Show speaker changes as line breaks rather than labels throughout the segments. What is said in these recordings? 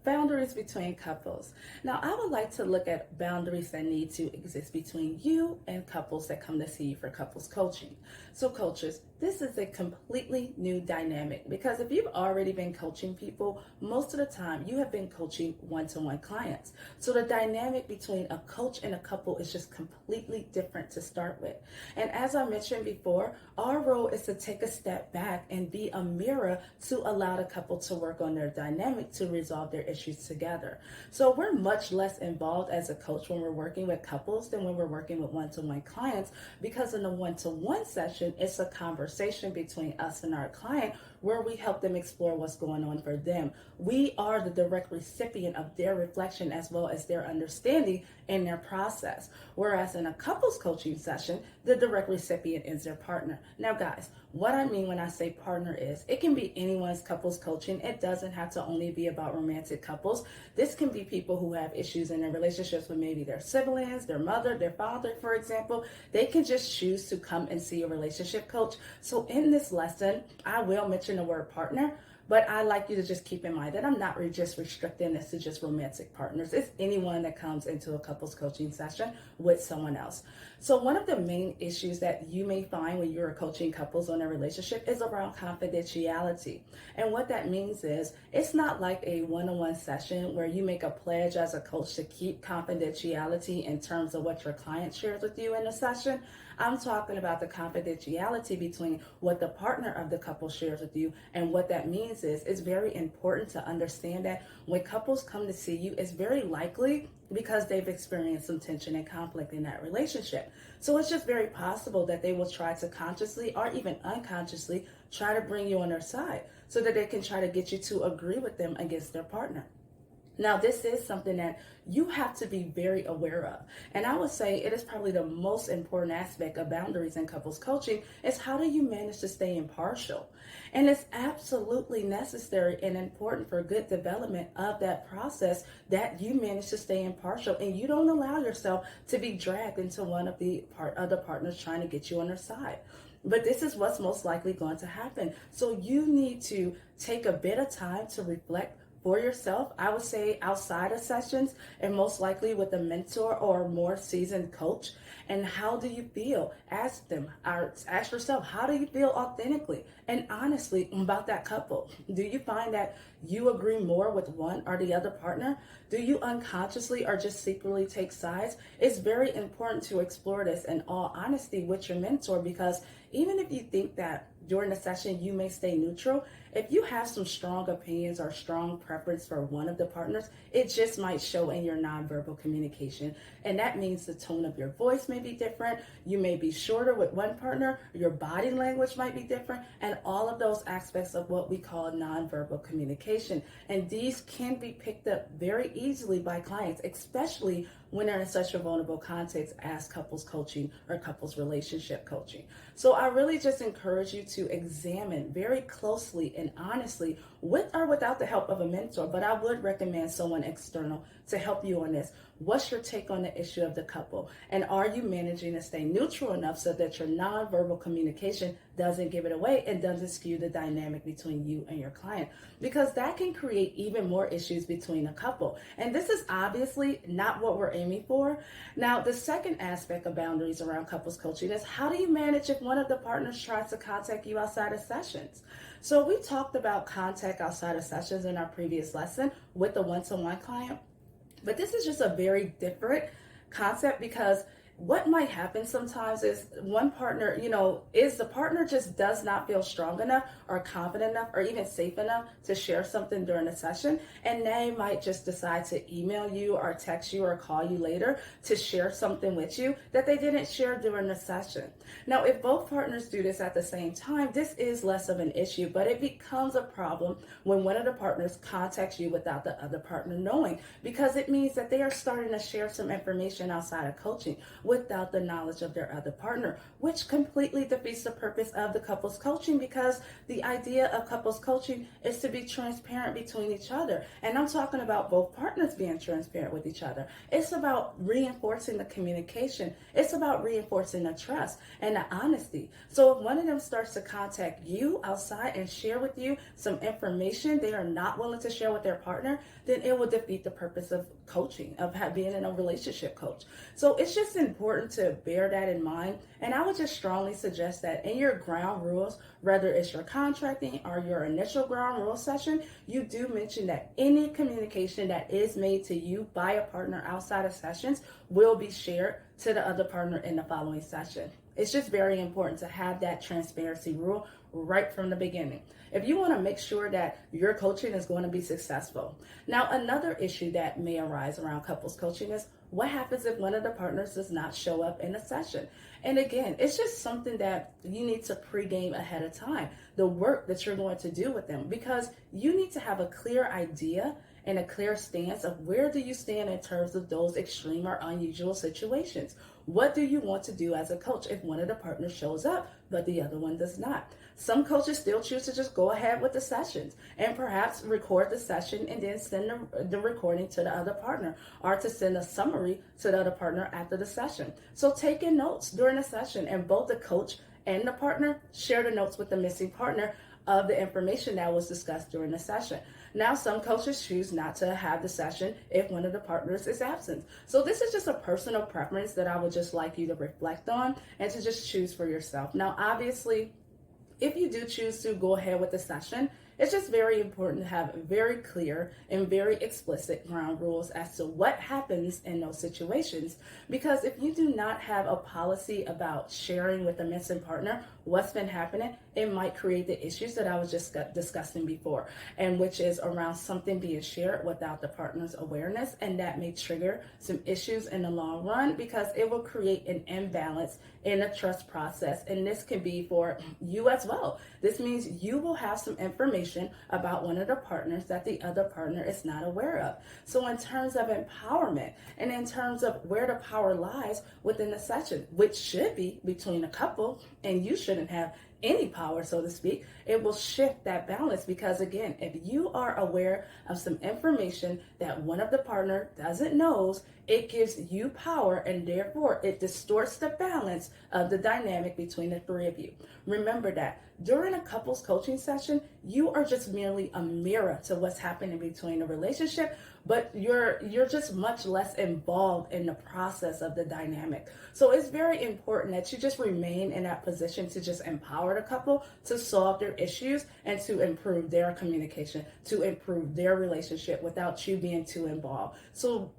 Boundaries between couples. Now, I would like to look at boundaries that need to exist between you and couples that come to see you for couples coaching. So, coaches, this is a completely new dynamic because if you've already been coaching people, most of the time you have been coaching one-to-one clients. So, the dynamic between a coach and a couple is just completely different to start with. And as I mentioned before, our role is to take a step back and be a mirror to allow the couple to work on their dynamic to resolve their issues together. So we're much less involved as a coach when we're working with couples than when we're working with one-to-one clients, because in a one-to-one session, it's a conversation between us and our client where we help them explore what's going on for them. We are the direct recipient of their reflection as well as their understanding in their process. Whereas in a couples coaching session, the direct recipient is their partner. Now, guys, what I mean when I say partner is it can be anyone's couples coaching. It doesn't have to only be about romantic couples. This can be people who have issues in their relationships with maybe their siblings, their mother, their father, for example. They can just choose to come and see a relationship coach. So in this lesson, I will mention the word partner, but I like you to just keep in mind that I'm not just restricting this to just romantic partners. It's anyone that comes into a couples coaching session with someone else. So one of the main issues that you may find when you're coaching couples on a relationship is around confidentiality. And what that means is it's not like a one-on-one session where you make a pledge as a coach to keep confidentiality in terms of what your client shares with you in a session. I'm talking about the confidentiality between what the partner of the couple shares with you. And what that means is it's very important to understand that when couples come to see you, it's very likely because they've experienced some tension and conflict in that relationship. So it's just very possible that they will try to consciously or even unconsciously try to bring you on their side so that they can try to get you to agree with them against their partner. Now, this is something that you have to be very aware of. And I would say it is probably the most important aspect of boundaries in couples coaching is how do you manage to stay impartial? And it's absolutely necessary and important for good development of that process that you manage to stay impartial and you don't allow yourself to be dragged into one of the other partners trying to get you on their side. But this is what's most likely going to happen. So you need to take a bit of time to reflect for yourself. I would say outside of sessions and most likely with a mentor or a more seasoned coach. And how do you feel? Ask them, or ask yourself, how do you feel authentically and honestly about that couple? Do you find that you agree more with one or the other partner? Do you unconsciously or just secretly take sides? It's very important to explore this in all honesty with your mentor, because even if you think that during the session you may stay neutral, if you have some strong opinions or strong preference for one of the partners, it just might show in your nonverbal communication. And that means the tone of your voice may be different. You may be shorter with one partner, your body language might be different, and all of those aspects of what we call nonverbal communication. And these can be picked up very easily by clients, especially when they're in such a vulnerable context as couples coaching or couples relationship coaching. So I really just encourage you to examine very closely and honestly, with or without the help of a mentor, but I would recommend someone external to help you on this. What's your take on the issue of the couple? And are you managing to stay neutral enough so that your nonverbal communication doesn't give it away and doesn't skew the dynamic between you and your client? Because that can create even more issues between a couple. And this is obviously not what we're aiming for. Now, the second aspect of boundaries around couples coaching is how do you manage if one of the partners tries to contact you outside of sessions? So we talked about contact outside of sessions in our previous lesson with the one-to-one client. But this is just a very different concept, because what might happen sometimes is one partner, is the partner just does not feel strong enough or confident enough or even safe enough to share something during a session. And they might just decide to email you or text you or call you later to share something with you that they didn't share during the session. Now, if both partners do this at the same time, this is less of an issue, but it becomes a problem when one of the partners contacts you without the other partner knowing, because it means that they are starting to share some information outside of coaching. without the knowledge of their other partner, which completely defeats the purpose of the couples coaching, because the idea of couples coaching is to be transparent between each other. And I'm talking about both partners being transparent with each other. It's about reinforcing the communication. It's about reinforcing the trust and the honesty. So if one of them starts to contact you outside and share with you some information they are not willing to share with their partner, then it will defeat the purpose of coaching, of being in a relationship coach. So it's just important to bear that in mind. And I would just strongly suggest that in your ground rules, whether it's your contracting or your initial ground rule session, you do mention that any communication that is made to you by a partner outside of sessions will be shared to the other partner in the following session. It's just very important to have that transparency rule right from the beginning if you want to make sure that your coaching is going to be successful. Now, another issue that may arise around couples coaching is what happens if one of the partners does not show up in a session? And again, it's just something that you need to pregame ahead of time, the work that you're going to do with them, because you need to have a clear idea and a clear stance of where do you stand in terms of those extreme or unusual situations. What do you want to do as a coach if one of the partners shows up but the other one does not? Some coaches still choose to just go ahead with the sessions and perhaps record the session and then send the recording to the other partner, or to send a summary to the other partner after the session. So taking notes during the session, and both the coach and the partner share the notes with the missing partner of the information that was discussed during the session. Now, some coaches choose not to have the session if one of the partners is absent. So this is just a personal preference that I would just like you to reflect on and to just choose for yourself. Now, obviously, if you do choose to go ahead with the session, it's just very important to have very clear and very explicit ground rules as to what happens in those situations. Because if you do not have a policy about sharing with the missing partner what's been happening, it might create the issues that I was just discussing before, and which is around something being shared without the partner's awareness, and that may trigger some issues in the long run because it will create an imbalance in the trust process. And this can be for you as well. This means you will have some information about one of the partners that the other partner is not aware of. So in terms of empowerment and in terms of where the power lies within the session, which should be between a couple, and you shouldn't have any power, so to speak, it will shift that balance. Because again, if you are aware of some information that one of the partner doesn't know, it gives you power, and therefore it distorts the balance of the dynamic between the three of you. Remember that during a couples coaching session, you are just merely a mirror to what's happening between the relationship, but you're just much less involved in the process of the dynamic. So it's very important that you just remain in that position to just empower the couple to solve their issues and to improve their communication, to improve their relationship without you being too involved. So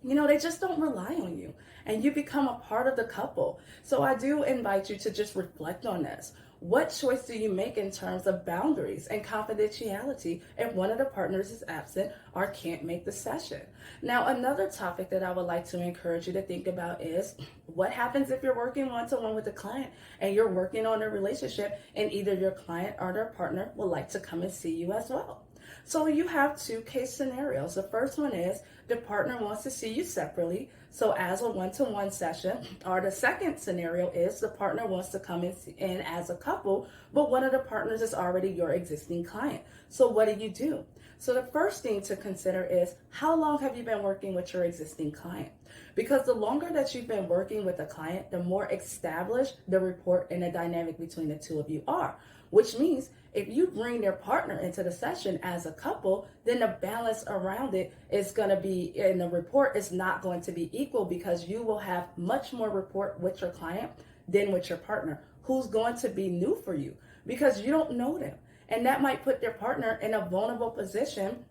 they just don't rely on you, and you become a part of the couple. So I do invite you to just reflect on this. What choice do you make in terms of boundaries and confidentiality if one of the partners is absent or can't make the session? Now, another topic that I would like to encourage you to think about is what happens if you're working one-to-one with a client and you're working on a relationship, and either your client or their partner would like to come and see you as well. So you have two case scenarios. The first one is the partner wants to see you separately, so as a one-to-one session, or the second scenario is the partner wants to come in as a couple, but one of the partners is already your existing client. So what do? So the first thing to consider is, how long have you been working with your existing client? Because the longer that you've been working with a client, the more established the rapport and the dynamic between the two of you are. Which means if you bring their partner into the session as a couple, then the balance around it is going to be, and the rapport is not going to be equal, because you will have much more rapport with your client than with your partner, who's going to be new for you because you don't know them. And that might put their partner in a vulnerable position,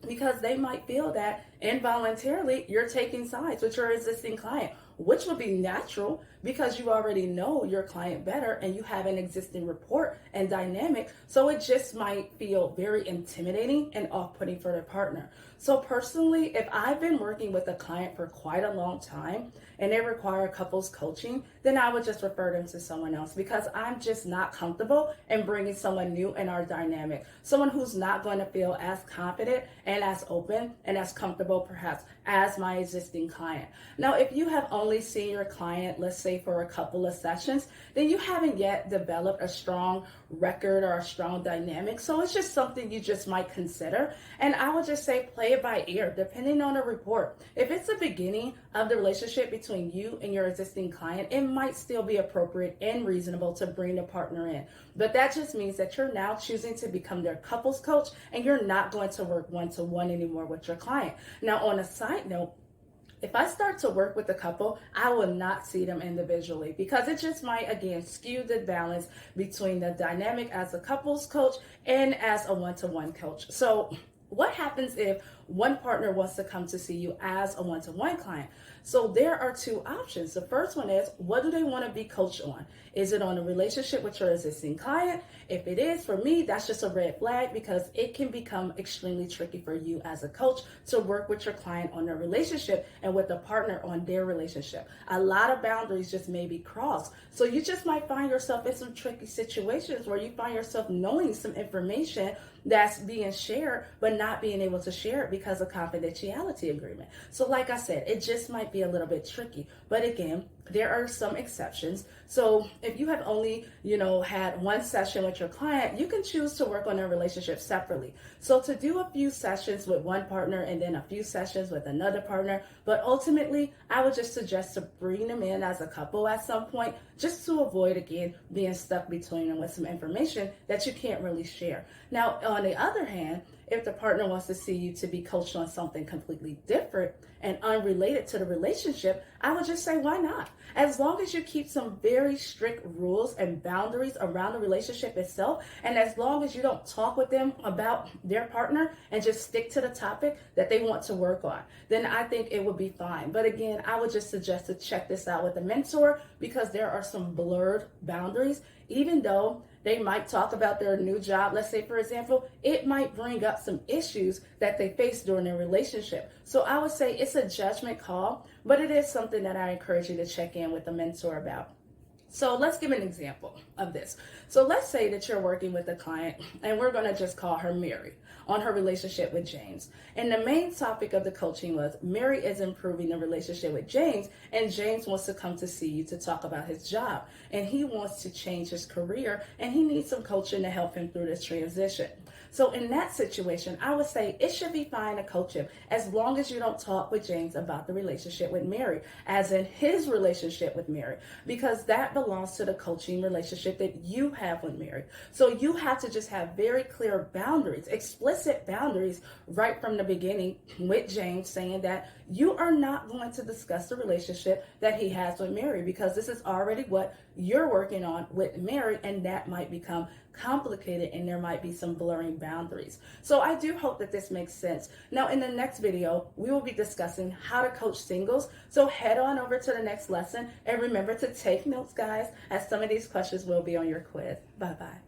because they might feel that involuntarily you're taking sides with your existing client, which would be natural because you already know your client better and you have an existing rapport and dynamic. So it just might feel very intimidating and off-putting for their partner. So personally, if I've been working with a client for quite a long time and they require couples coaching, then I would just refer them to someone else, because I'm just not comfortable in bringing someone new in our dynamic, someone who's not going to feel as confident and as open and as comfortable perhaps as my existing client. Now, if you have only only seeing your client, let's say for a couple of sessions, then you haven't yet developed a strong record or a strong dynamic. So it's just something you just might consider. And I would just say play it by ear, depending on the report. If it's the beginning of the relationship between you and your existing client, it might still be appropriate and reasonable to bring the partner in. But that just means that you're now choosing to become their couples coach and you're not going to work one-to-one anymore with your client. Now, on a side note, if I start to work with a couple, I will not see them individually because it just might, again, skew the balance between the dynamic as a couples coach and as a one-to-one coach. So what happens if one partner wants to come to see you as a one-to-one client? So there are two options. The first one is, what do they want to be coached on? Is it on a relationship with your existing client? If it is, for me, that's just a red flag because it can become extremely tricky for you as a coach to work with your client on their relationship and with the partner on their relationship. A lot of boundaries just may be crossed. So you just might find yourself in some tricky situations where you find yourself knowing some information that's being shared, but not being able to share it because of confidentiality agreement. So like I said, it just might be a little bit tricky. But again, there are some exceptions. So if you have only, had one session with your client, you can choose to work on their relationship separately. So to do a few sessions with one partner and then a few sessions with another partner, but ultimately I would just suggest to bring them in as a couple at some point, just to avoid, again, being stuck between them with some information that you can't really share. Now, on the other hand, if the partner wants to see you to be coached on something completely different and unrelated to the relationship, I would just say, why not? As long as you keep some very strict rules and boundaries around the relationship itself, and as long as you don't talk with them about their partner and just stick to the topic that they want to work on, then I think it would be fine. But again, I would just suggest to check this out with a mentor because there are some blurred boundaries. Even though they might talk about their new job, let's say, for example, it might bring up some issues that they face during their relationship. So I would say it's a judgment call, but it is something that I encourage you to check in with a mentor about. So let's give an example of this. So let's say that you're working with a client, and we're going to just call her Mary, on her relationship with James. And the main topic of the coaching was Mary is improving the relationship with James, and James wants to come to see you to talk about his job. And he wants to change his career, and he needs some coaching to help him through this transition. So in that situation, I would say it should be fine to coach him as long as you don't talk with James about the relationship with Mary, as in his relationship with Mary, because that belongs to the coaching relationship that you have with Mary. So you have to just have very clear boundaries, explicit boundaries right from the beginning with James, saying that you are not going to discuss the relationship that he has with Mary because this is already what you're working on with Mary, and that might become complicated and there might be some blurring boundaries. So I do hope that this makes sense. Now in the next video, we will be discussing how to coach singles. So head on over to the next lesson and remember to take notes, guys, as some of these questions will be on your quiz. Bye-bye.